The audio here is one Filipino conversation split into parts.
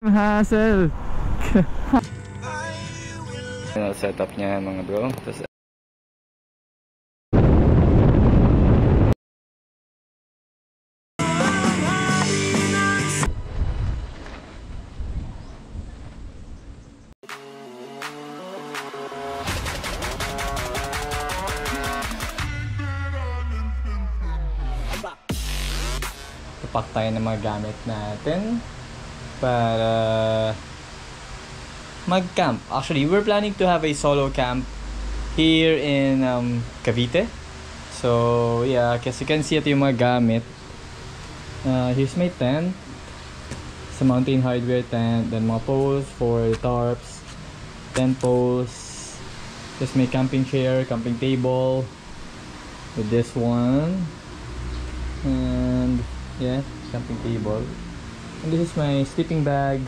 Hassle. Setup niya mga bro. Tapos pack tayo ng mga gamit natin para mag-camp. Actually, we're planning to have a solo camp here in Cavite. So, yeah, as you can see, ito yung mga gamit. Here's my tent. It's a Mountain Hardware tent. Then mga poles for tarps. 10 poles. There's my camping chair, camping table. With this one. And yeah, camping table. And this is my sleeping bag.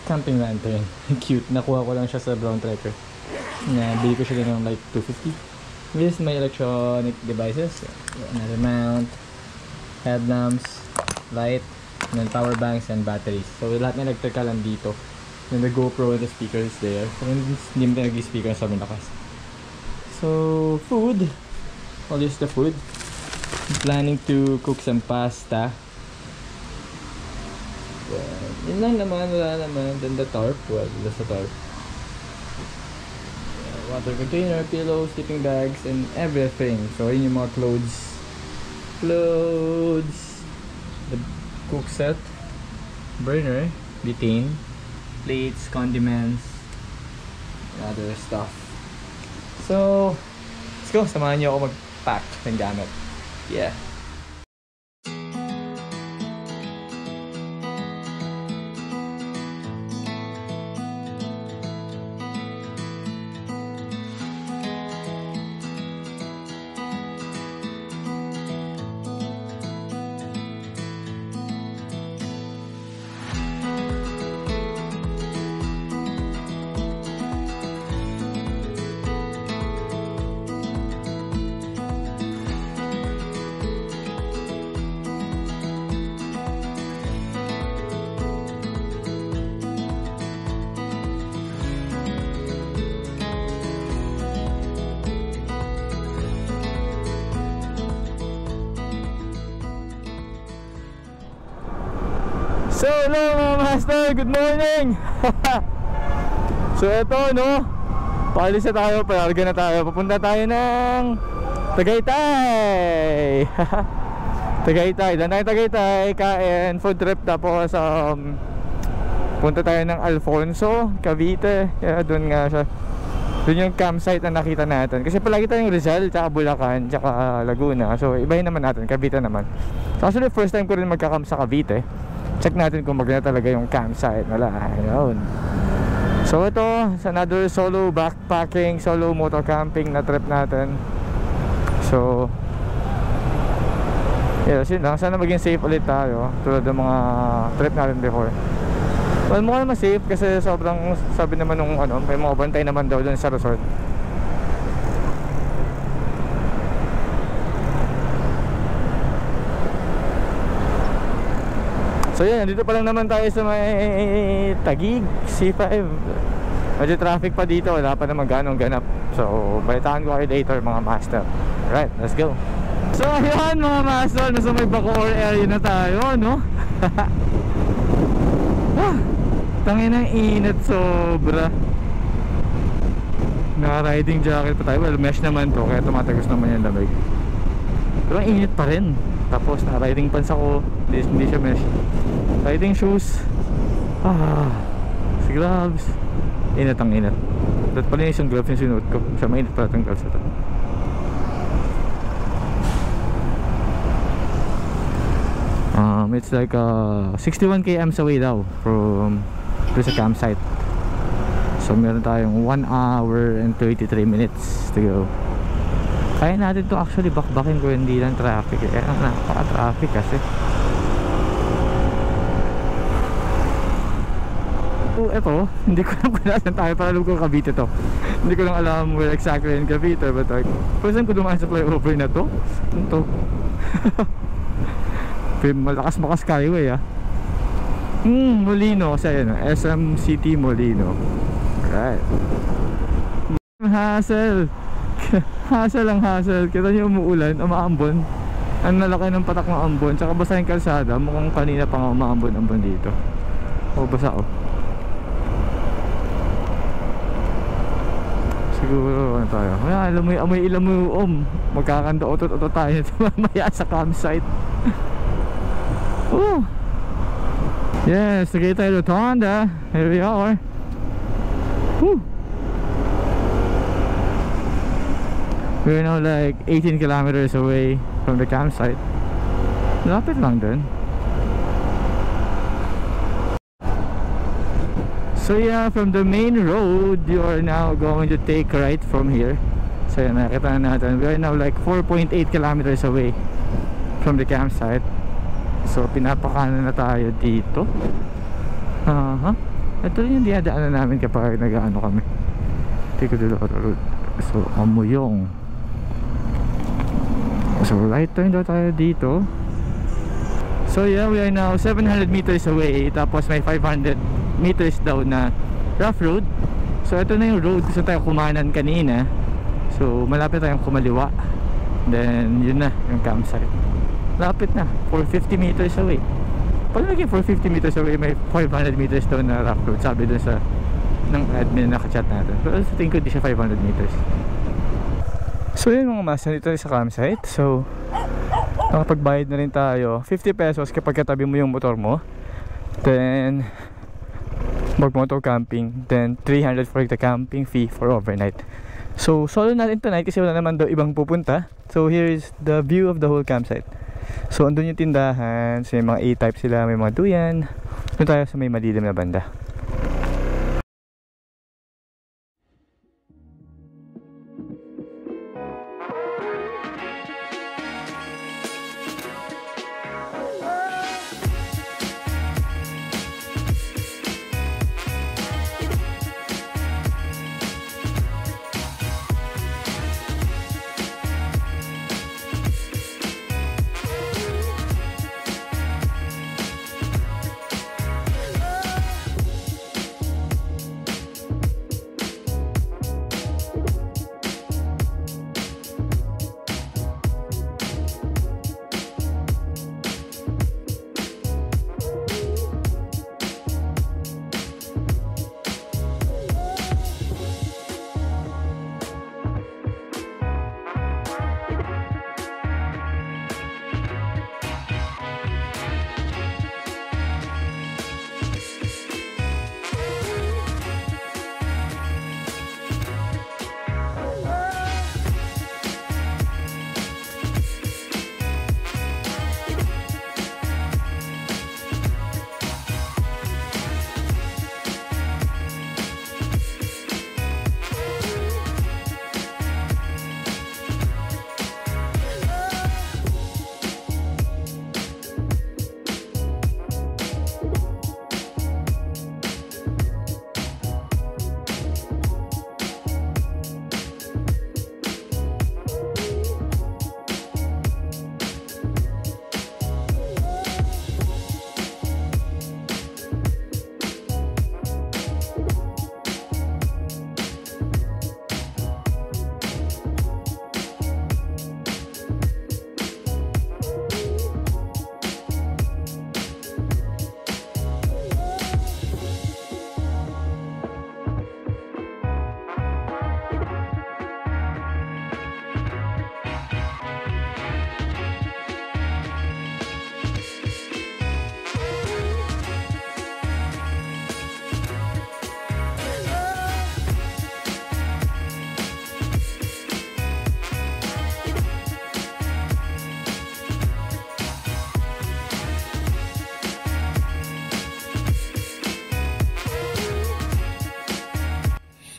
Camping lantern. Cute. Nakuha ko lang siya sa Brown Trekker. Bili ko siya din ng like 250. This is my electronic devices. Another mount, headlamps, light, and then power banks and batteries. So lahat ng electrical andito. Then the GoPro and the speaker is there. So hindi mo talaga speaker sa lakas. So food. All this is the food. I'm planning to cook some pasta. Yun lang naman, wala naman. Then the tarp, well, that's the tarp. Water container, pillows, sleeping bags, and everything. So yun yung mga clothes. The cook set, burner, butane, plates, condiments, and other stuff. So let's go, samahan niyo ako mag-pack ng gamit. Yeah. So hello mga master, good morning. So eto no, paalis na tayo, palarga na tayo. Papunta tayo ng Tagaytay. Tagaytay, dan tayo Tagaytay, kain, food trip. Tapos punta tayo ng Alfonso, Cavite. Yeah, doon nga siya. Doon yung campsite na nakita natin. Kasi palagi tayong Rizal, tsaka Bulacan, tsaka Laguna. So ibahin naman natin, Cavite naman. So actually first time ko rin magka-camp sa Cavite. Check natin kung maganda talaga yung campsite nila. Ayun. So ito, another solo backpacking, solo motor camping na trip natin. So yeah, yun lang. Sana maging safe ulit tayo, tulad ng mga trip natin before. Well, mukha naman safe kasi sobrang, sabi naman nung may mga bantay naman daw dun sa resort. So yan, dito pa lang naman tayo sa may Taguig, C5. Medyo traffic pa dito, wala pa naman ganong ganap. So balitaan ko kayo later mga master. Alright, let's go. So ayan mga master, nasa may Bacoor area na tayo, no? Tangin ng init, sobra. Naka-riding jacket pa tayo. Well, mesh naman to, kaya tumatagos naman yung lamig. Pero ang init pa rin. Tapos naka-riding pants ako, hindi siya mesh. Riding shoes, si gloves. Init ang init. Dapat pala yung isang gloves yung sinuot ko. Siya mainit pala itong gloves ito. It's like 61 km away daw from sa campsite. So meron tayong 1 hour and 33 minutes to go. Kaya natin to actually bakbakin ko, hindi lang traffic. Kaya napaka-traffic kasi. Eto, hindi ko lang kung nasan tayo, para alam ko Cavite to. Hindi ko lang alam where exactly in Cavite, but like, first time ko dumaan sa flyover na to. Ito. Malakas skyway Molino kasi ayun, SM City Molino. Right. Hassle. Hassle ang hassle. Kita nyo umuulan, umaambon. Ang nalaki ng patak ng ambon. Tsaka basa yung kalsada. Mukhang kanina pa nga umaambon-ambon dito. O basa o. Siguro ano tayo. Alam mo yung amoy ilam mo yung magkakanda otot-otot tayo mamaya sa campsite. Oh. Yes, Tagaytay Rotonda. Here we are. Woo. We're now like 18 kilometers away from the campsite. Lapit lang din. So yeah, from the main road, you are now going to take right from here. So yan, nakita na natin. We are now like 4.8 kilometers away from the campsite. So pinapakanan na tayo dito. Ito rin yung dinadaanan namin kapag nag-ano kami. Take the road. So Amuyong. So right turn daw tayo dito. So yeah, we are now 700 meters away. Tapos may 500 meters daw na rough road. So ito na yung road gusto tayo kumanan kanina. So malapit tayong kumaliwa. Then yun na yung campsite. Lapit na, 450 meters away. Pag naging 450 meters away, may 500 meters daw na rough road. Sabi dun sa ng admin na nakachat natin. Pero sa tingin ko di siya 500 meters. So yun mga mas, nandito sa campsite. So nakapagbayad na rin tayo 50 pesos kapag katabi mo yung motor mo. Then mag motor camping. Then 300 for the camping fee for overnight. So solo natin tonight kasi wala naman daw ibang pupunta. So here is the view of the whole campsite. So andun yung tindahan. So may mga A-type sila, may mga duyan. Doon tayo sa may madilim na banda.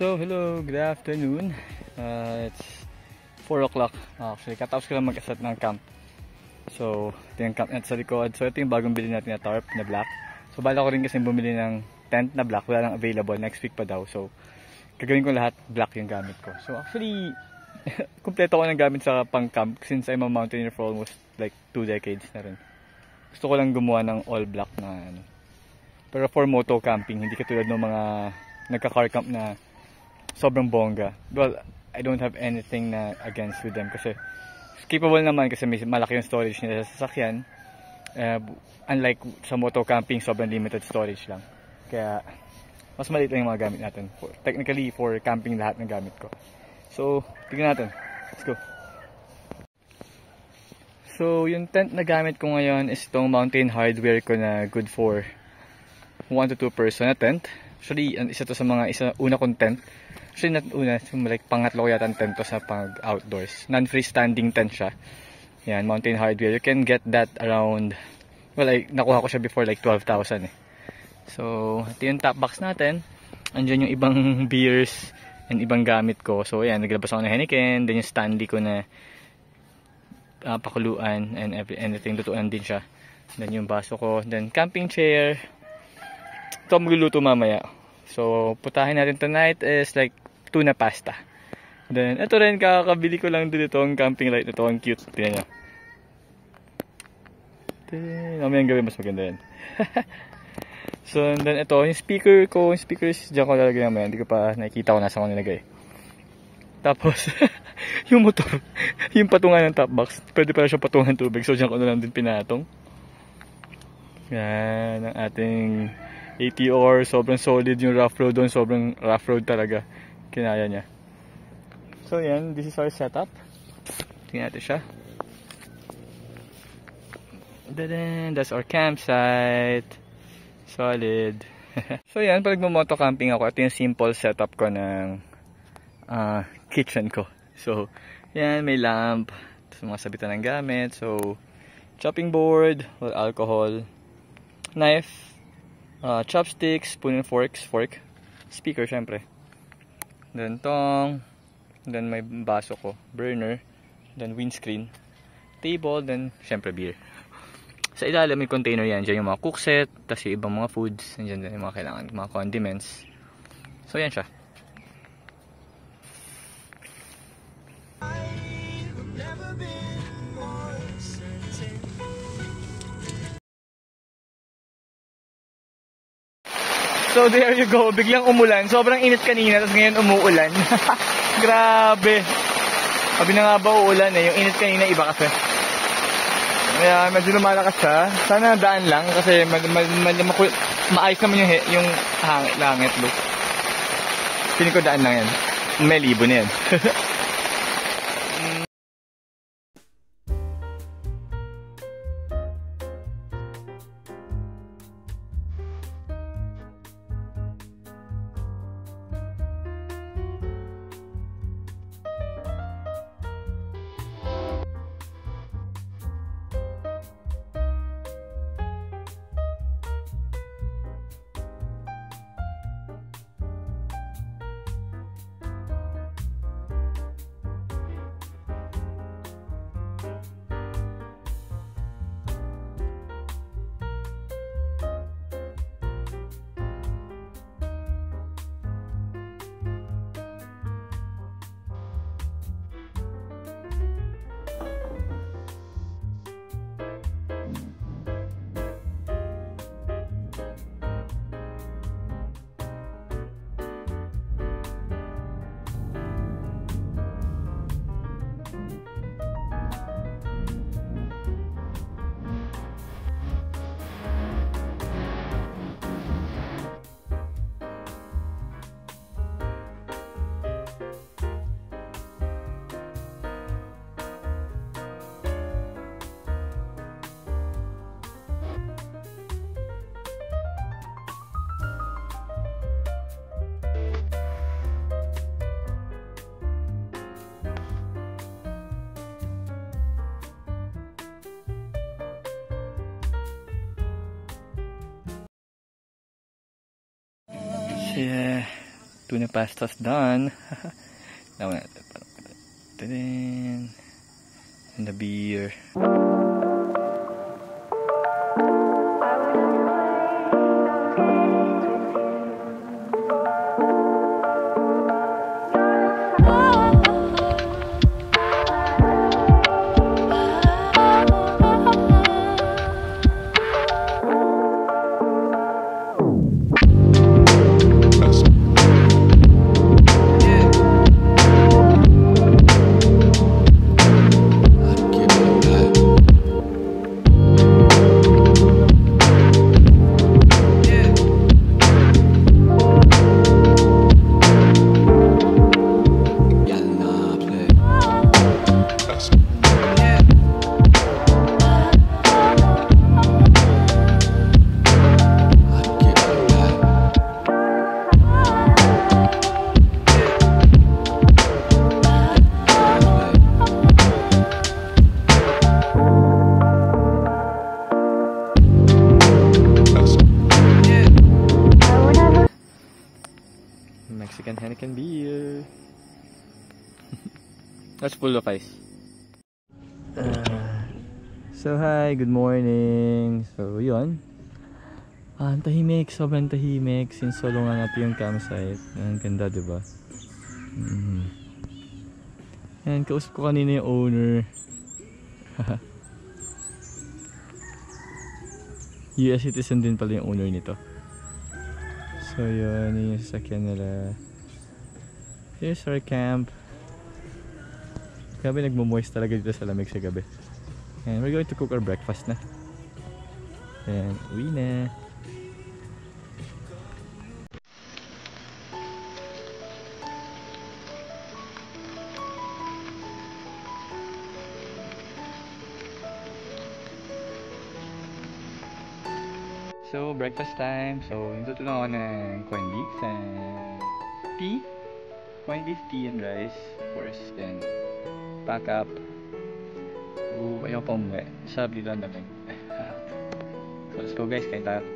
So hello, good afternoon. It's 4 o'clock. Actually, katapos ko lang mag-asat ng camp. So ito yung camp natin sa likod. So ito yung bagong bili natin na tarp na black. So bala ko rin kasi bumili ng tent na black. Wala lang available, next week pa daw. So gagawin ko lahat black yung gamit ko. So actually kumpleto ko ng gamit sa pang camp since I'm a mountaineer for almost like 2 decades na rin. Gusto ko lang gumawa ng all black na ano. Pero for moto camping, hindi katulad ng mga nagka-car camp na sobrang bongga. Well, I don't have anything na against with them kasi capable naman kasi may malaki yung storage nila sa sasakyan. Unlike sa moto camping, sobrang limited storage lang. Kaya mas maliit lang yung mga gamit natin. Technically, for camping lahat ng gamit ko. So, tignan natin. Let's go. So, yung tent na gamit ko ngayon is itong Mountain Hardwear ko na good for 1 to 2 person na tent. Actually, isa to sa mga una kong tent. Actually, not una, like pangatlo ko yata ang tent to sa pang outdoors. Non-freestanding tent siya. Yan, Mountain Hardwear. You can get that around, well, nakuha ko siya before like 12,000 eh. So, ito yung top box natin. Andiyan yung ibang beers and ibang gamit ko. So, yan, naglabas ako ng Heineken. Then yung Stanley ko na pakuluan and anything, lutuan din siya. Then yung baso ko. Then camping chair. Ito magluluto mamaya. So, putahin natin tonight is like tuna pasta. Then, ito rin, kakabili ko lang din itong camping light. Ito, ang cute. Tingnan nyo. Mamayang gabi, mas maganda yan. So, and then ito, yung speaker ko. Yung speakers, dyan ko lalagay naman. Hindi ko pa nakikita ko nasa ko nilagay. Tapos, yung motor, yung patungan ng top box. Pwede pala siya patungan tubig. So, dyan ko na lang din pinatong. Yan, ang ating ATR. Sobrang solid yung rough road doon. Sobrang rough road talaga. Kinaya niya. So, yan. This is our setup. Tingnan natin siya. That's our campsite. Solid. So, yan. Pag nagmo-moto camping ako, ito yung simple setup ko ng kitchen ko. So, yan. May lamp. Tapos mga sabitan ng gamit. So, chopping board. Well, alcohol. Knife. Chopsticks. Spoon and fork. Speaker, syempre. Then, tong. Then, may baso ko. Burner. Then, windscreen. Table. Then, syempre, beer. Sa ilalim may container yan. Diyan yung mga cook set. Tapos yung ibang mga foods. Nandiyan din yung mga kailangan. Mga condiments. So, yan siya. So, there you go. Biglang umulan. Sobrang init kanina. Tapos ngayon umuulan. Grabe. Sabi na nga ba uulan eh. Yung init kanina iba kasi. Kaya medyo lumalakas siya. Sana daan lang kasi maayos naman yung langit look. Piling ko daan lang yan. May libo na yan. Yeah, tuna pasta's done. Now and the beer. Mexican Heineken beer. That's full of ice. So hi, good morning. So yun. Ang tahimik, sobrang tahimik. Since solo nga natin yung campsite. Ang ganda, diba? And kausap ko kanina yung owner. US citizen din pala yung owner nito. So yun, yun yung sasakyan nila. Here's our camp. Grabe, nagmo-moist talaga dito sa lamig sa gabi. And we're going to cook our breakfast na. And uwi na. So, breakfast time. So, induto lang ako ng corned beef and tea. Corned beef, tea, and rice. Of course. Then, pack up. Ayaw pa umuwi. Sarap dito ang lamig. So, let's go guys. Kain tayo.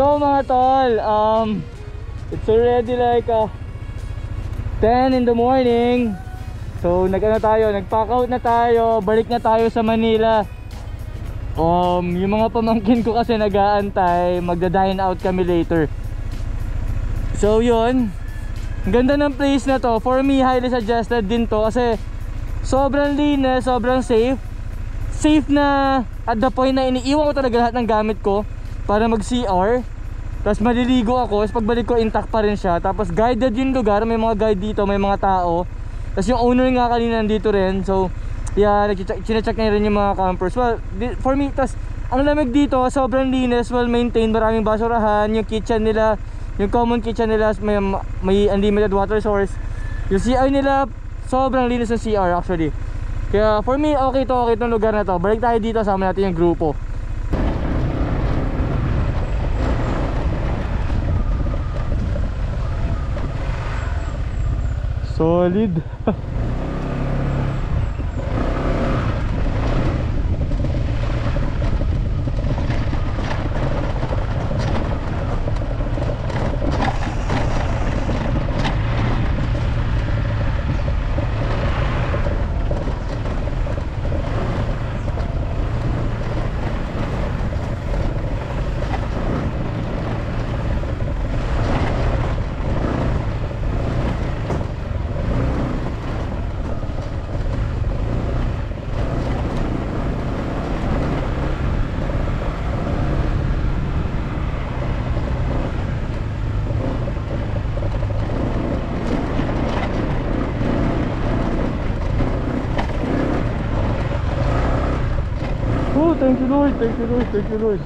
So mga tol, it's already like 10 in the morning. So nag-pack out na tayo, balik na tayo sa Manila. Yung mga pamangkin ko kasi nag-aantay, magda-dine out kami later. So yun, ang ganda ng place na to. For me, highly suggested din to kasi sobrang linis, sobrang safe. Safe na at the point na iniiwan ko talaga lahat ng gamit ko para mag-CR. Tapos maliligo ako, tapos pagbalik ko intact pa rin siya. Tapos guided yung lugar, may mga guide dito, may mga tao. Tapos yung owner nga kanina nandito rin. So yeah, chinecheck na rin yung mga campers. Well, for me, tapos ang lamig dito, sobrang linis, well maintained, maraming basurahan. Yung kitchen nila, yung common kitchen nila, may unlimited water source. Yung CR nila, sobrang linis ng CR actually. Kaya for me, okay itong lugar na to. Balik tayo dito, sama natin yung grupo. Solid. Oh, thank you Lord, thank you Lord, thank you Lord.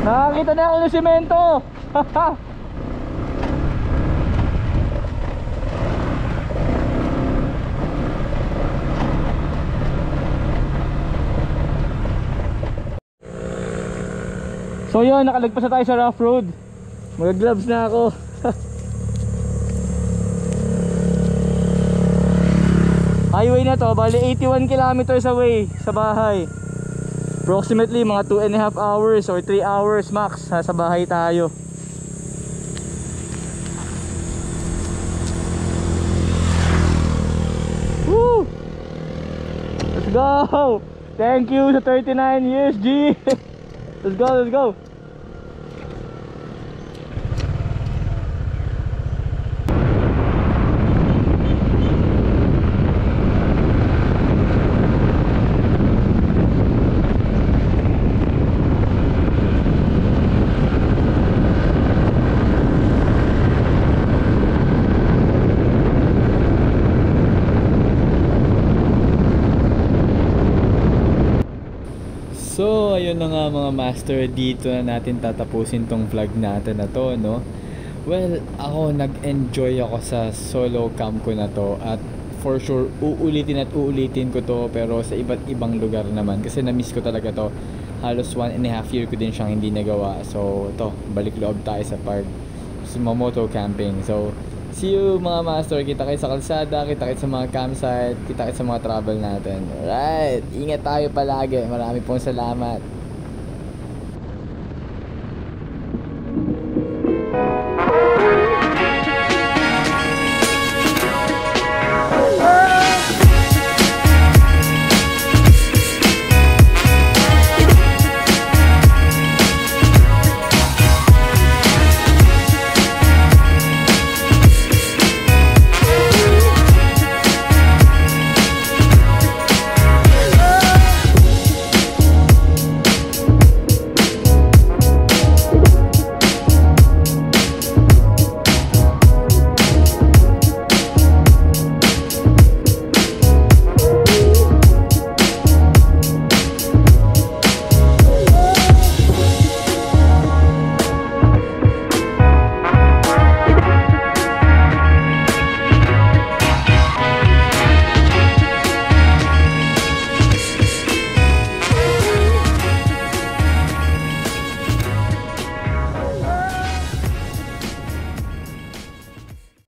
Nakakita na ako ng semento. So yun, nakalagpas na tayo sa rough road. Mag-gloves na ako. Highway na to, bali 81 kilometers away sa bahay. Approximately mga 2.5 hours or 3 hours max sa bahay tayo. Woo! Let's go! Thank you sa 39 years G. Let's go, let's go. So ayun na nga mga master, dito na natin tatapusin tong vlog natin na to, no? Well, ako nag-enjoy ako sa solo camp ko na to, at for sure uulitin ko to, pero sa iba't ibang lugar naman kasi na-miss ko talaga to. Halos 1.5 year ko din siyang hindi nagawa. So to, balik loob tayo sa park, sa moto camping. So see you mga master, kita kayo sa kalsada, kita kayo sa mga campsite, kita kayo sa mga travel natin. Alright, ingat tayo palagi. Marami pong salamat.